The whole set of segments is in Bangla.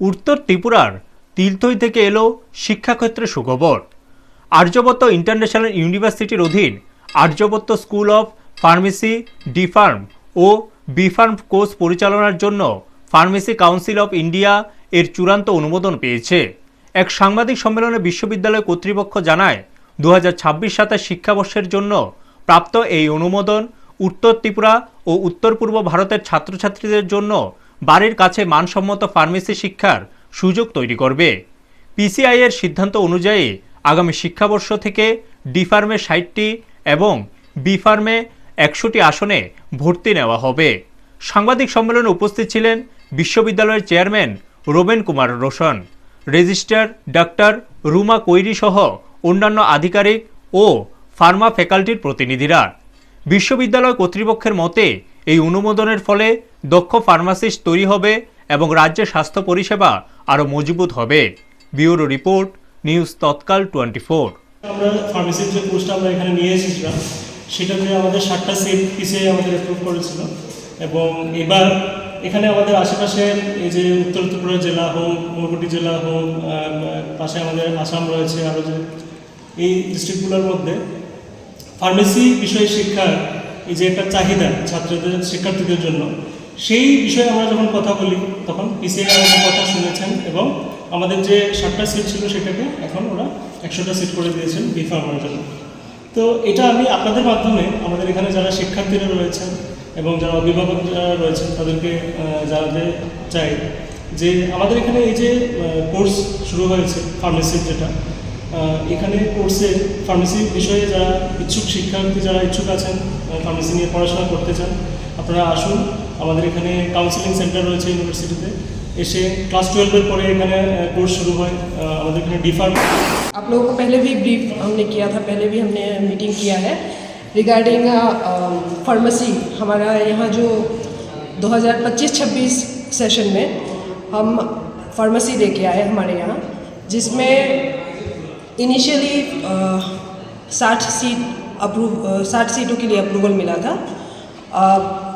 উত্তর ত্রিপুরার তিলথই থেকে এলো শিক্ষাক্ষেত্রে সুখবর। আর্যবত্ত ইন্টারন্যাশনাল ইউনিভার্সিটির অধীন Aryavatta school of pharmacy D Pharm ও বি.ফার্ম কোর্স পরিচালনার জন্য ফার্মেসি কাউন্সিল অফ ইন্ডিয়া এর চূড়ান্ত অনুমোদন পেয়েছে। এক সাংবাদিক সম্মেলনে বিশ্ববিদ্যালয় কর্তৃপক্ষ জানায় 2026-27 শিক্ষাবর্ষের জন্য প্রাপ্ত এই অনুমোদন উত্তর ত্রিপুরা ও উত্তর পূর্ব ভারতের ছাত্রছাত্রীদের জন্য বাড়ির কাছে মানসম্মত ফার্মেসি শিক্ষার সুযোগ তৈরি করবে। পিসিআই এর সিদ্ধান্ত অনুযায়ী আগামী শিক্ষাবর্ষ থেকে ডি.ফার্মে 60টি এবং বি.ফার্মে 100টি আসনে ভর্তি নেওয়া হবে। সাংবাদিক সম্মেলনে উপস্থিত ছিলেন বিশ্ববিদ্যালয়ের chairman Robben Kumar Roshan, registrar doctor Ruma কৈরি সহ অন্যান্য আধিকারিক ও ফার্মা ফ্যাকাল্টির প্রতিনিধিরা। বিশ্ববিদ্যালয় কর্তৃপক্ষের মতে এই অনুমোদনের ফলে দক্ষ ফার্মাসিস্ট তৈরি হবে এবং রাজ্যের স্বাস্থ্য পরিষেবা আরও মজবুত হবে। ব্যুরো রিপোর্ট, নিউজ তৎকাল 24। আমরা ফার্মেসির যে কোর্সটা আমরা এখানে নিয়ে এসেছিলাম সেটাতে আমাদের 7টা সিট পিসিআই আমাদের অ্যাপ্রুভ করেছিল এবং এবার এখানে আমাদের আশেপাশের এই যে উত্তর ত্রিপুরা জেলা হোক, ঊনকোটি জেলা হোক, পাশে আমাদের আসাম রয়েছে, আরও যে এই ডিস্ট্রিক্টগুলোর মধ্যে ফার্মেসি বিষয়ে শিক্ষার এই যে একটা চাহিদা ছাত্রদের শিক্ষার্থীদের জন্য, সেই বিষয়ে আমরা যখন কথা বলি তখন পিসিআই আমাদের কথা শুনেছেন এবং আমাদের যে 7টা সিট ছিল সেটাকে এখন ওরা 100টা সিট করে দিয়েছেন বি.ফার্মের জন্য। তো এটা আমি আপনাদের মাধ্যমে আমাদের এখানে যারা শিক্ষার্থীরা রয়েছেন এবং যারা অভিভাবক যারা রয়েছেন তাদেরকে জানাতে চাই যে আমাদের এখানে এই যে কোর্স শুরু হয়েছে ফার্মেসির, যেটা এখানে কোর্সে ফার্মেসি বিষয়ে যারা ইচ্ছুক শিক্ষার্থী যারা ইচ্ছুক আছেন ফার্মেসি নিয়ে পড়াশোনা করতে চান, আপনারা আসুন। আমাদের এখানে কাউন্সিলিং সেন্টার রয়েছে ইউনিভার্সিটিতে, এসে ক্লাস 12 পরে এখানে কোর্স শুরু হয়। আমাদের এখানে ডি.ফার্ম आप लोगों को पहले भी ब्रीफ हमने किया था, पहले भी हमने मीटिंग किया है रिगार्डिंग फार्मेसी। हमारा यहाँ जो 2025-26 सेशन में हम फार्मेसी लेके आए हमारे यहाँ, जिसमें इनिशियली 60 सीटों के लिए अप्रूवल मिला था,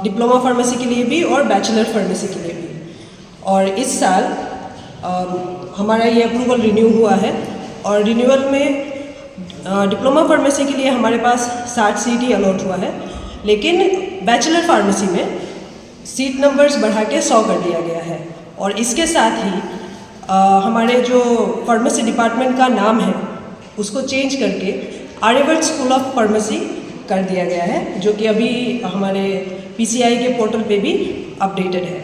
डिप्लोमा फार्मेसी के लिए भी और बैचलर फार्मेसी के लिए भी। और इस साल हमारा ये अप्रूवल रिन्यू हुआ है और रिन्यूअल में डिप्लोमा फार्मेसी के लिए हमारे पास 60 सीट ही अलॉट हुआ है, लेकिन बैचलर फार्मेसी में सीट नंबर्स बढ़ा के 100 कर दिया गया है। और इसके साथ ही हमारे जो फार्मेसी डिपार्टमेंट का नाम है उसको चेंज करके आर्यवर्त स्कूल ऑफ फार्मेसी कर दिया गया है, जो कि अभी हमारे पीसीआई के पोर्टल पे भी अपडेटेड है।